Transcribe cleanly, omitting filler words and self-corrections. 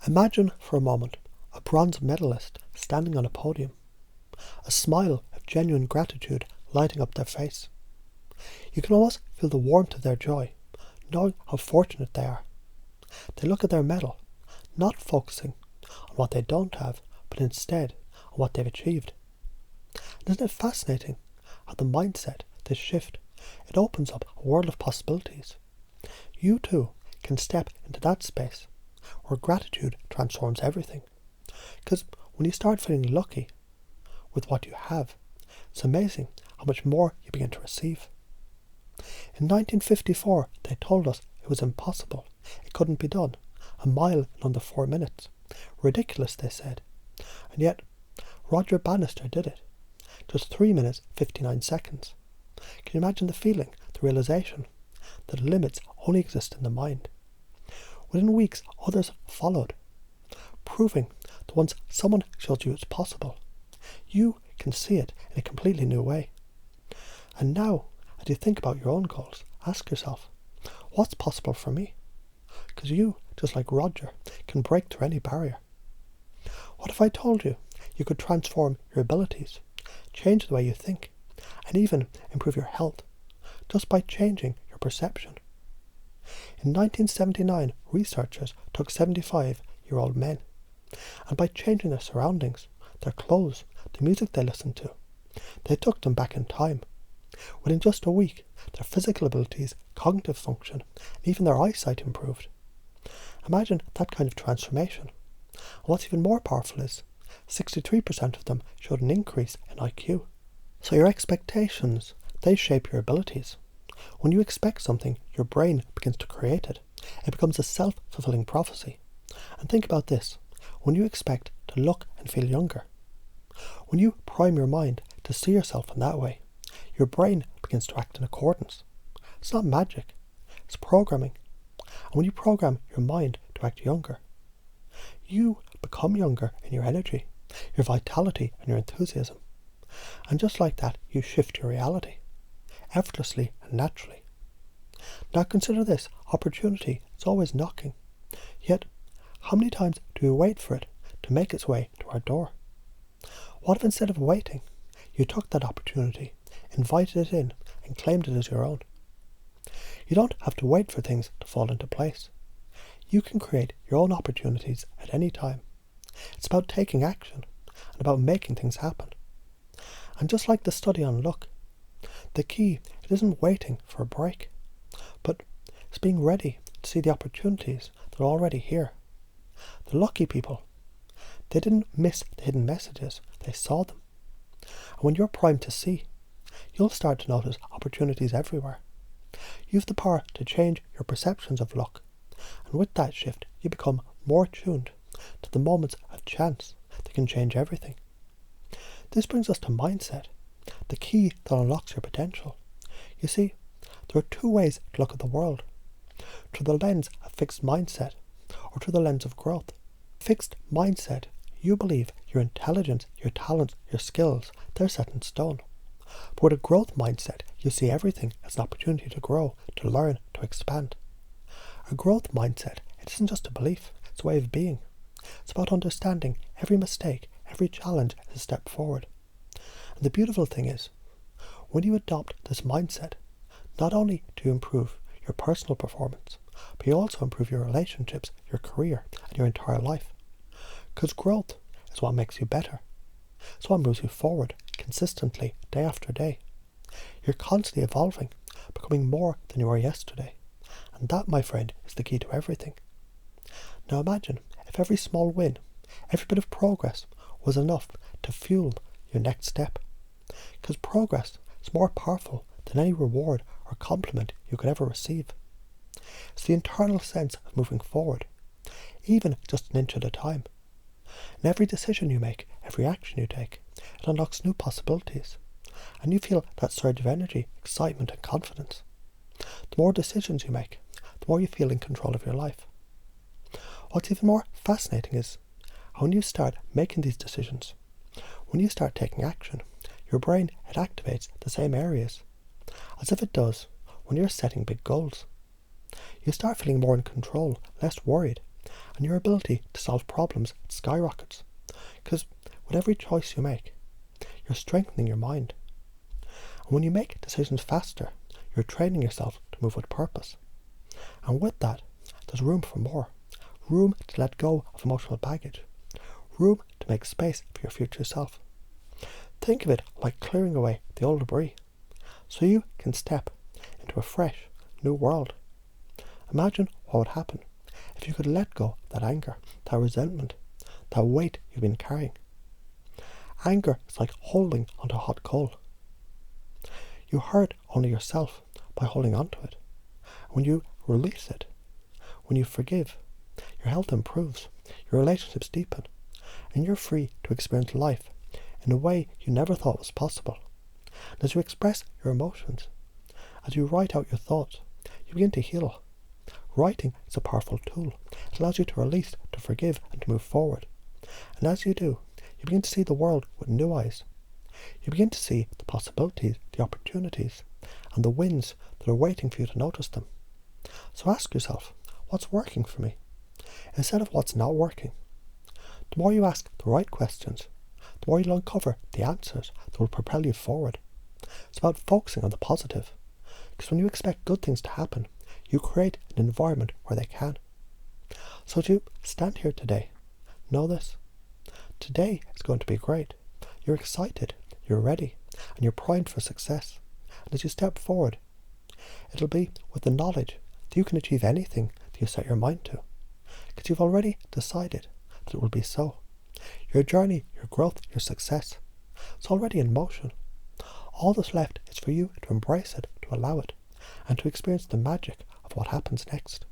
Imagine for a moment a bronze medalist standing on a podium, a smile of genuine gratitude lighting up their face. You can almost feel the warmth of their joy, knowing how fortunate they are. They look at their medal, not focusing on what they don't have, but instead on what they've achieved. Isn't it fascinating how the mindset, this shift, it opens up a world of possibilities. You too can step into that space where gratitude transforms everything. Because when you start feeling lucky with what you have, it's amazing how much more you begin to receive. In 1954, they told us it was impossible. It couldn't be done. A mile in under 4 minutes. Ridiculous, they said. And yet, Roger Bannister did it. Just 3 minutes, 59 seconds. Can you imagine the feeling, the realization that limits only exist in the mind? Within weeks, others followed, proving that once someone shows you it's possible, you can see it in a completely new way. And now, as you think about your own goals, ask yourself, what's possible for me? Because you, just like Roger, can break through any barrier. What if I told you you could transform your abilities, change the way you think, and even improve your health, just by changing your perception? In 1979, researchers took 75-year-old men, and by changing their surroundings, their clothes, the music they listened to, they took them back in time. Within just a week, their physical abilities, cognitive function, and even their eyesight improved. Imagine that kind of transformation. And what's even more powerful is, 63% of them showed an increase in IQ. So your expectations, they shape your abilities. When you expect something, your brain begins to create it. It becomes a self-fulfilling prophecy. And think about this. When you expect to look and feel younger, when you prime your mind to see yourself in that way, your brain begins to act in accordance. It's not magic. It's programming. And when you program your mind to act younger, you become younger in your energy, your vitality and your enthusiasm. And just like that, you shift your reality, effortlessly and naturally. Now consider this, opportunity is always knocking. Yet, how many times do we wait for it to make its way to our door? What if instead of waiting, you took that opportunity, invited it in, and claimed it as your own? You don't have to wait for things to fall into place. You can create your own opportunities at any time. It's about taking action and about making things happen. And just like the study on luck, the key, it isn't waiting for a break, but it's being ready to see the opportunities that are already here. The lucky people, they didn't miss the hidden messages, they saw them. And when you're primed to see, you'll start to notice opportunities everywhere. You have the power to change your perceptions of luck, and with that shift, you become more tuned to the moments of chance that can change everything. This brings us to mindset, the key that unlocks your potential. You see, there are two ways to look at the world: through the lens of fixed mindset, or through the lens of growth. Fixed mindset, you believe your intelligence, your talents, your skills, they're set in stone. But with a growth mindset, you see everything as an opportunity to grow, to learn, to expand. A growth mindset, it isn't just a belief, it's a way of being. It's about understanding every mistake, every challenge is a step forward. And the beautiful thing is, when you adopt this mindset, not only do you improve your personal performance, but you also improve your relationships, your career, and your entire life. Because growth is what makes you better. It's what moves you forward consistently, day after day. You're constantly evolving, becoming more than you were yesterday. And that, my friend, is the key to everything. Now imagine if every small win, every bit of progress was enough to fuel your next step. Because progress is more powerful than any reward or compliment you could ever receive. It's the internal sense of moving forward, even just an inch at a time. In every decision you make, every action you take, it unlocks new possibilities, and you feel that surge of energy, excitement and confidence. The more decisions you make, the more you feel in control of your life. What's even more fascinating is when you start making these decisions, when you start taking action, your brain, it activates the same areas, as if it does when you're setting big goals. You start feeling more in control, less worried, and your ability to solve problems skyrockets. Because with every choice you make, you're strengthening your mind. And when you make decisions faster, you're training yourself to move with purpose. And with that, there's room for more. Room to let go of emotional baggage. Room to make space for your future self. Think of it like clearing away the old debris, so you can step into a fresh, new world. Imagine what would happen if you could let go of that anger, that resentment, that weight you've been carrying. Anger is like holding onto hot coal. You hurt only yourself by holding onto it. When you release it, when you forgive, your health improves, your relationships deepen, and you're free to experience life in a way you never thought was possible. And as you express your emotions, as you write out your thoughts, you begin to heal. Writing is a powerful tool. It allows you to release, to forgive, and to move forward. And as you do, you begin to see the world with new eyes. You begin to see the possibilities, the opportunities, and the wins that are waiting for you to notice them. So ask yourself, what's working for me? Instead of what's not working. The more you ask the right questions, the more you'll uncover the answers that will propel you forward. It's about focusing on the positive. Because when you expect good things to happen, you create an environment where they can. So as you stand here today, know this. Today is going to be great. You're excited, you're ready, and you're primed for success. And as you step forward, it'll be with the knowledge that you can achieve anything that you set your mind to. Because you've already decided that it will be so. Your journey, your growth, your success, it's already in motion. All that's left is for you to embrace it, to allow it, and to experience the magic of what happens next.